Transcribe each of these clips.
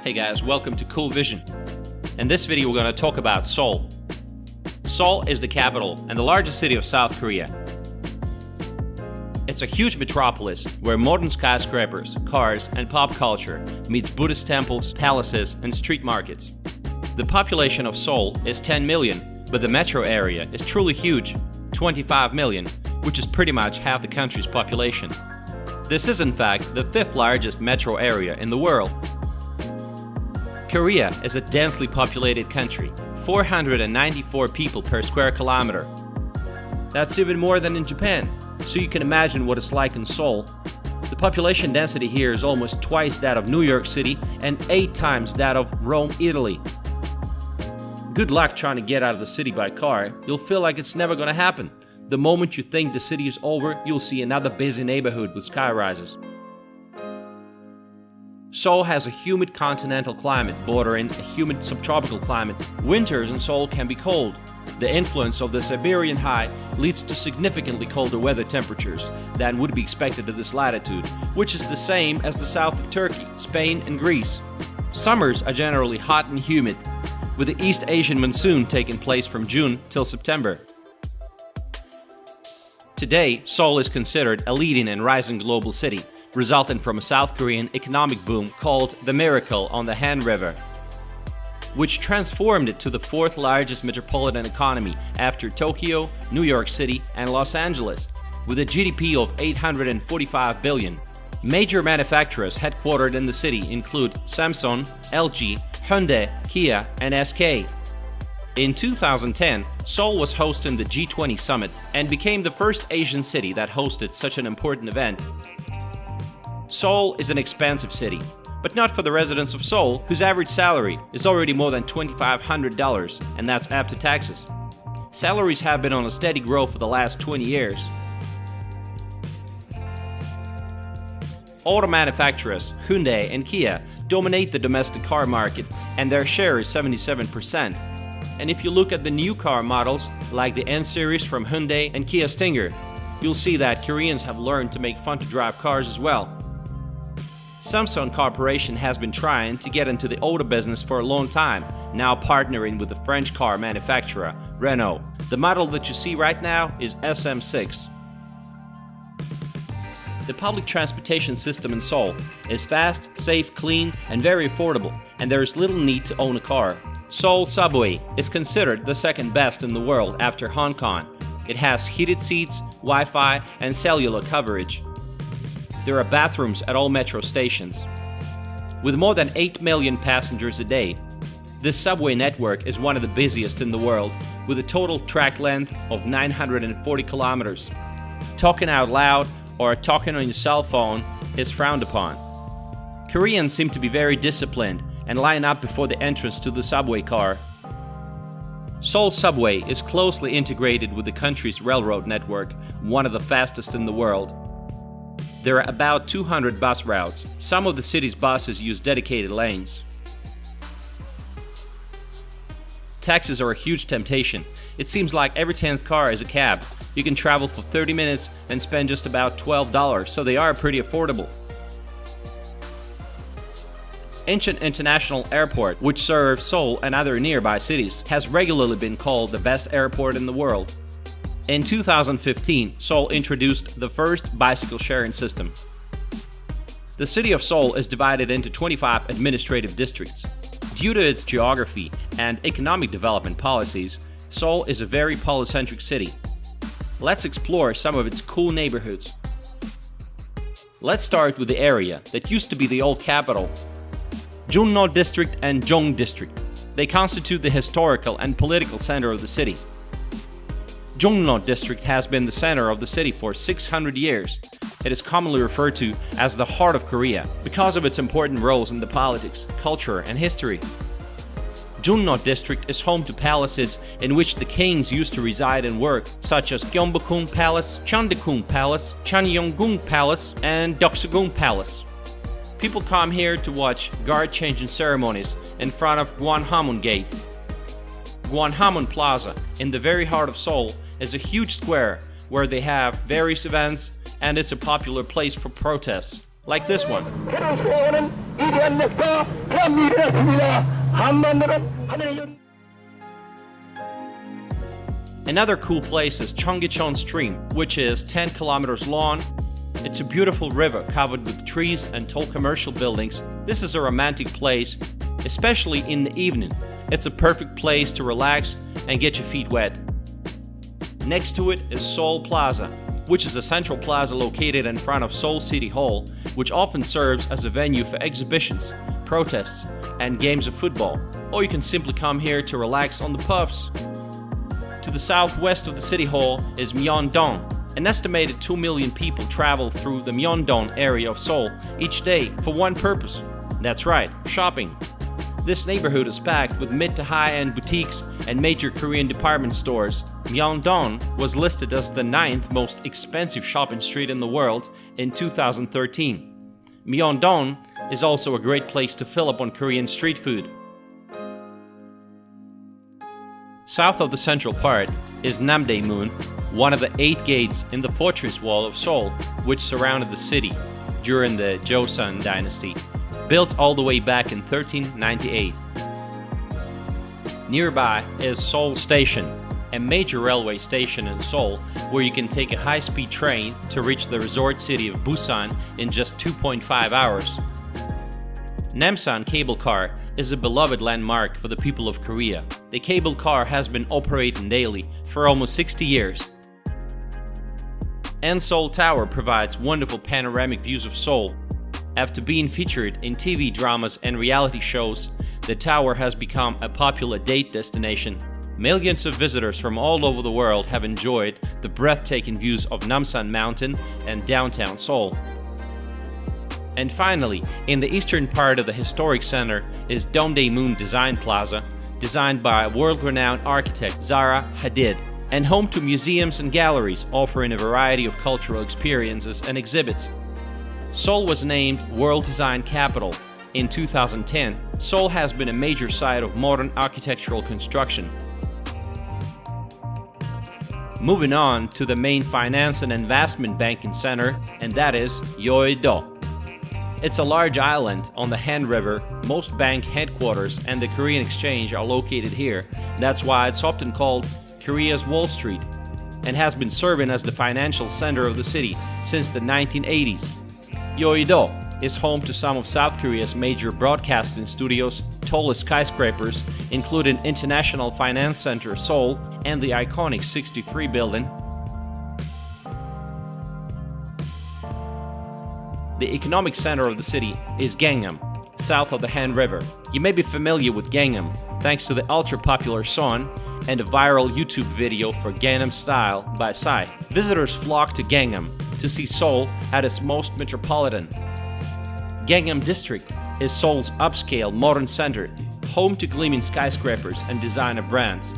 Hey guys, welcome to Cool Vision. In this video we're going to talk about Seoul. Seoul is the capital and the largest city of South Korea. It's a huge metropolis where modern skyscrapers, cars, and pop culture meets Buddhist temples, palaces, and street markets. The population of Seoul is 10 million, but the metro area is truly huge, 25 million, which is pretty much half the country's population. This is in fact the fifth largest metro area in the world. Korea is a densely populated country, 494 people per square kilometer. That's even more than in Japan, so you can imagine what it's like in Seoul. The population density here is almost twice that of New York City and 8 times that of Rome, Italy. Good luck trying to get out of the city by car. You'll feel like it's never gonna happen. The moment you think the city is over, you'll see another busy neighborhood with skyrises. Seoul has a humid continental climate bordering a humid subtropical climate. Winters in Seoul can be cold. The influence of the Siberian high leads to significantly colder weather temperatures than would be expected at this latitude, which is the same as the south of Turkey, Spain, and Greece. Summers are generally hot and humid, with the East Asian monsoon taking place from June till September. Today, Seoul is considered a leading and rising global city, resulting from a South Korean economic boom called the Miracle on the Han River, which transformed it to the fourth largest metropolitan economy after Tokyo, New York City, and Los Angeles, with a GDP of 845 billion. Major manufacturers headquartered in the city include Samsung, LG, Hyundai, Kia, and SK. In 2010, Seoul was hosting the G20 summit and became the first Asian city that hosted such an important event. Seoul is an expensive city, but not for the residents of Seoul, whose average salary is already more than $2,500, and that's after taxes. Salaries have been on a steady growth for the last 20 years. Auto manufacturers Hyundai and Kia dominate the domestic car market, and their share is 77%. And if you look at the new car models, like the N-Series from Hyundai and Kia Stinger, you'll see that Koreans have learned to make fun-to-drive cars as well. Samsung Corporation has been trying to get into the auto business for a long time, now partnering with the French car manufacturer Renault. The model that you see right now is SM6. The public transportation system in Seoul is fast, safe, clean, and very affordable, and there is little need to own a car. Seoul Subway is considered the second best in the world after Hong Kong. It has heated seats, Wi-Fi, and cellular coverage. There are bathrooms at all metro stations. With more than 8 million passengers a day, this subway network is one of the busiest in the world, with a total track length of 940 kilometers. Talking out loud or talking on your cell phone is frowned upon. Koreans seem to be very disciplined and line up before the entrance to the subway car. Seoul Subway is closely integrated with the country's railroad network, one of the fastest in the world. There are about 200 bus routes. Some of the city's buses use dedicated lanes. Taxis are a huge temptation. It seems like every 10th car is a cab. You can travel for 30 minutes and spend just about $12, so they are pretty affordable. Incheon International Airport, which serves Seoul and other nearby cities, has regularly been called the best airport in the world. In 2015, Seoul introduced the first bicycle sharing system. The city of Seoul is divided into 25 administrative districts. Due to its geography and economic development policies, Seoul is a very polycentric city. Let's explore some of its cool neighborhoods. Let's start with the area that used to be the old capital, Junno District and Jong District. They constitute the historical and political center of the city. Jongno District has been the center of the city for 600 years. It is commonly referred to as the heart of Korea because of its important roles in the politics, culture, and history. Jongno District is home to palaces in which the kings used to reside and work, such as Gyeongbokgung Palace, Cheondaegung Palace, Chanyeonggung Palace, and Deoksugung Palace. People come here to watch guard-changing ceremonies in front of Gwanghwamun Gate. Gwanghwamun Plaza, in the very heart of Seoul, is a huge square where they have various events, and it's a popular place for protests. like this one. 새로 주어오는 위대한 역사 대한민국이 일어났습니다. 한반도는 하늘의 연. Another cool place is Cheonggyecheon Stream, which is 10 kilometers long. It's a beautiful river covered with trees and tall commercial buildings. This is a romantic place, especially in the evening. It's a perfect place to relax and get your feet wet. Next to it is Seoul Plaza, which is a central plaza located in front of Seoul City Hall, which often serves as a venue for exhibitions, protests, and games of football. Or you can simply come here to relax on the puffs. To the southwest of the City Hall is Myeongdong. An estimated 2 million people travel through the Myeongdong area of Seoul each day for one purpose. That's right, shopping. This neighborhood is packed with mid to high-end boutiques and major Korean department stores. Myeongdong was listed as the 9th most expensive shopping street in the world in 2013. Myeongdong is also a great place to fill up on Korean street food. South of the central part is Namdaemun, one of the 8 gates in the fortress wall of Seoul, which surrounded the city during the Joseon dynasty, built all the way back in 1398. Nearby is Seoul Station, a major railway station in Seoul where you can take a high-speed train to reach the resort city of Busan in just 2.5 hours. Namsan Cable Car is a beloved landmark for the people of Korea. The cable car has been operating daily for almost 60 years. And Seoul Tower provides wonderful panoramic views of Seoul. After being featured in TV dramas and reality shows, the tower has become a popular date destination. Millions of visitors from all over the world have enjoyed the breathtaking views of Namsan Mountain and downtown Seoul. And finally, in the eastern part of the historic center is Dongdaemun Design Plaza, designed by world-renowned architect Zaha Hadid, and home to museums and galleries offering a variety of cultural experiences and exhibits. Seoul was named World Design Capital. In 2010, Seoul has been a major site of modern architectural construction. Moving on to the main finance and investment banking center, and that is Yeouido. It's a large island on the Han River. Most bank headquarters and the Korean Exchange are located here. That's why it's often called Korea's Wall Street, and has been serving as the financial center of the city since the 1980s. Yeouido is home to some of South Korea's major broadcasting studios, tallest skyscrapers, including International Finance Center Seoul and the iconic 63 building. The economic center of the city is Gangnam, south of the Han River. You may be familiar with Gangnam thanks to the ultra-popular song and a viral YouTube video for Gangnam Style by Psy. Visitors flock to Gangnam to see Seoul at its most metropolitan. Gangnam District is Seoul's upscale modern center, home to gleaming skyscrapers and designer brands.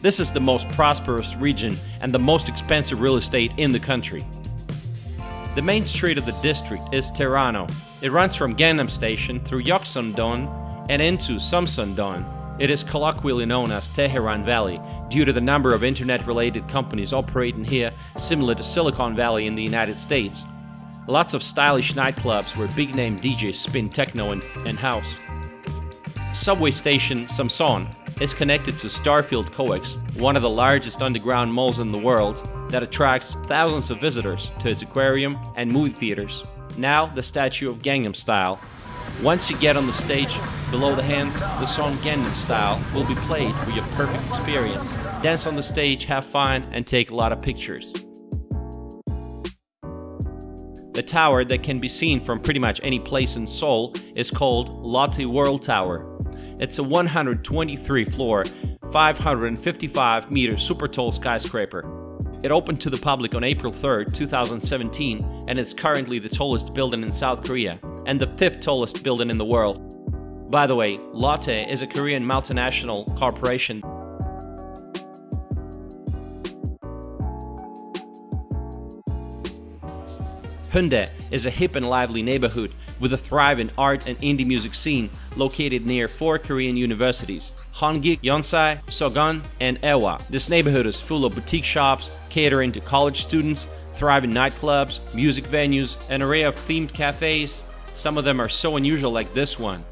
This is the most prosperous region and the most expensive real estate in the country. The main street of the district is Terrano. It runs from Gangnam Station through Yeokseon-don and into Samsun-don. It is colloquially known as Tehran Valley due to the number of internet-related companies operating here, similar to Silicon Valley in the United States. Lots of stylish nightclubs where big-name DJs spin techno and house. Subway station Samsun is connected to Starfield Coex, one of the largest underground malls in the world that attracts thousands of visitors to its aquarium and movie theaters. Now the statue of Gangnam Style. Once you get on the stage, below the hands, the song Gangnam Style will be played for your perfect experience. Dance on the stage, have fun, and take a lot of pictures. The tower that can be seen from pretty much any place in Seoul is called Lotte World Tower. It's a 123-floor, 555-meter super tall skyscraper. It opened to the public on April 3, 2017, and it's currently the tallest building in South Korea and the 5th tallest building in the world. By the way, Lotte is a Korean multinational corporation. Hyundai is a hip and lively neighborhood with a thriving art and indie music scene located near 4 Korean universities, Hongik, Yonsei, Sogon, and Ewha. This neighborhood is full of boutique shops catering to college students, thriving nightclubs, music venues, an array of themed cafes. Some of them are so unusual, like this one.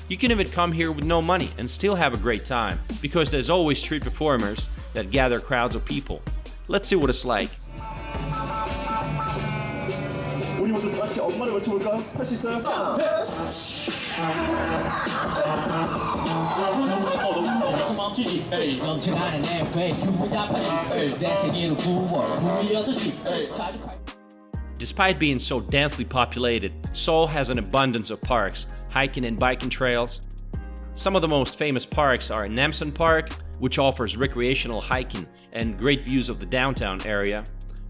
You can even come here with no money and still have a great time, because there's always street performers that gather crowds of people. Let's see what it's like. 우리 모두 같이 엄마를 외쳐볼까? 할 수 있어요? 멈추지 멈춰가는 내회 흉부잡아지 내 세계로 9월 6시. Despite being so densely populated, Seoul has an abundance of parks, hiking and biking trails. Some of the most famous parks are Namsan Park, which offers recreational hiking and great views of the downtown area,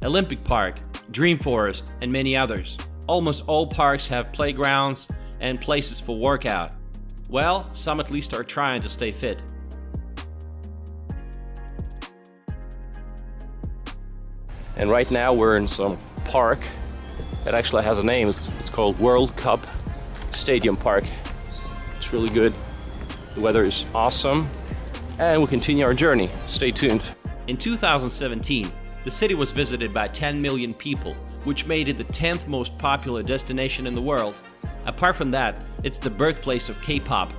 Olympic Park, Dream Forest, and many others. Almost all parks have playgrounds and places for workout. Well, some at least are trying to stay fit. And right now we're in some park that actually has a name. It's called World Cup Stadium Park. It's really good. The weather is awesome. And we'll continue our journey. Stay tuned. In 2017, the city was visited by 10 million people, which made it the 10th most popular destination in the world. Apart from that, it's the birthplace of K-pop.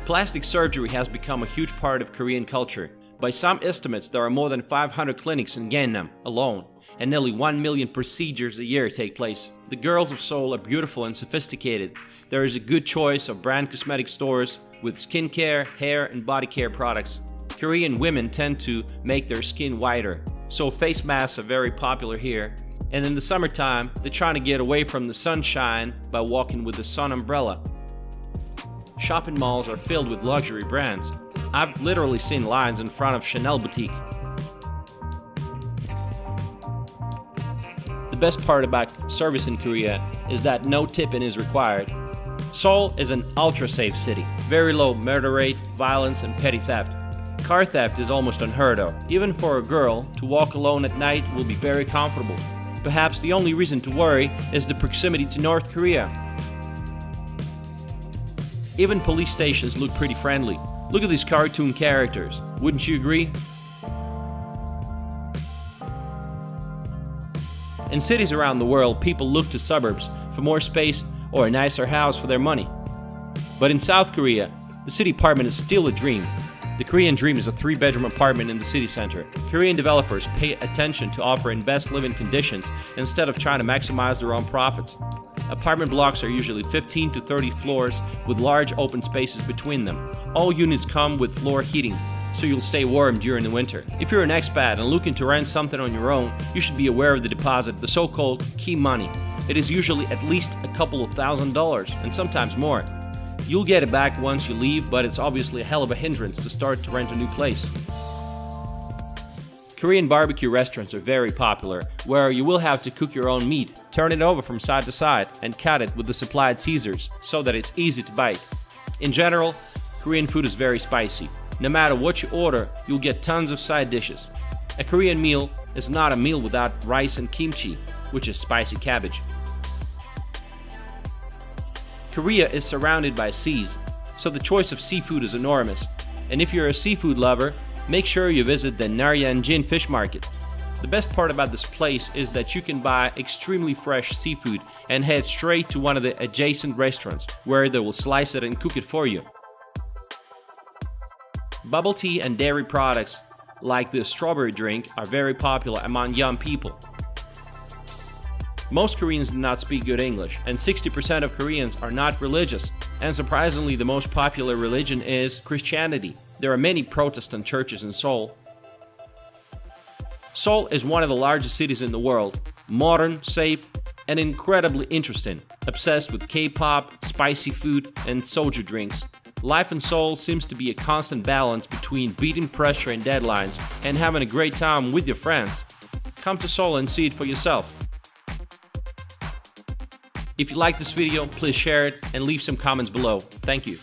Plastic surgery has become a huge part of Korean culture. By some estimates, there are more than 500 clinics in Gangnam alone, and nearly 1 million procedures a year take place. The girls of Seoul are beautiful and sophisticated. There is a good choice of brand cosmetic stores with skincare, hair, and body care products. Korean women tend to make their skin whiter, so face masks are very popular here. And in the summertime, they're trying to get away from the sunshine by walking with the sun umbrella. Shopping malls are filled with luxury brands. I've literally seen lines in front of Chanel boutique. The best part about service in Korea is that no tipping is required. Seoul is an ultra-safe city. Very low murder rate, violence, and petty theft. Car theft is almost unheard of. Even for a girl, to walk alone at night will be very comfortable. Perhaps the only reason to worry is the proximity to North Korea. Even police stations look pretty friendly. Look at these cartoon characters. Wouldn't you agree? In cities around the world, people look to suburbs for more space or a nicer house for their money. But in South Korea, the city apartment is still a dream. The Korean dream is a 3-bedroom apartment in the city center. Korean developers pay attention to offering best living conditions instead of trying to maximize their own profits. Apartment blocks are usually 15 to 30 floors with large open spaces between them. All units come with floor heating, so you'll stay warm during the winter. If you're an expat and looking to rent something on your own, you should be aware of the deposit, the so-called key money. It is usually at least a couple of $1,000s, and sometimes more. You'll get it back once you leave, but it's obviously a hell of a hindrance to start to rent a new place. Korean barbecue restaurants are very popular, where you will have to cook your own meat, turn it over from side to side, and cut it with the supplied scissors so that it's easy to bite. In general, Korean food is very spicy. No matter what you order, you'll get tons of side dishes. A Korean meal is not a meal without rice and kimchi, which is spicy cabbage. Korea is surrounded by seas, so the choice of seafood is enormous. And if you're a seafood lover, make sure you visit the Naryanjin fish market. The best part about this place is that you can buy extremely fresh seafood and head straight to one of the adjacent restaurants, where they will slice it and cook it for you. Bubble tea and dairy products, like the strawberry drink, are very popular among young people. Most Koreans do not speak good English, and 60% of Koreans are not religious. And surprisingly, the most popular religion is Christianity. There are many Protestant churches in Seoul. Seoul is one of the largest cities in the world. Modern, safe, and incredibly interesting. Obsessed with K-pop, spicy food, and soju drinks. Life in Seoul seems to be a constant balance between beating pressure and deadlines and having a great time with your friends. Come to Seoul and see it for yourself. If you like this video, please share it and leave some comments below. Thank you.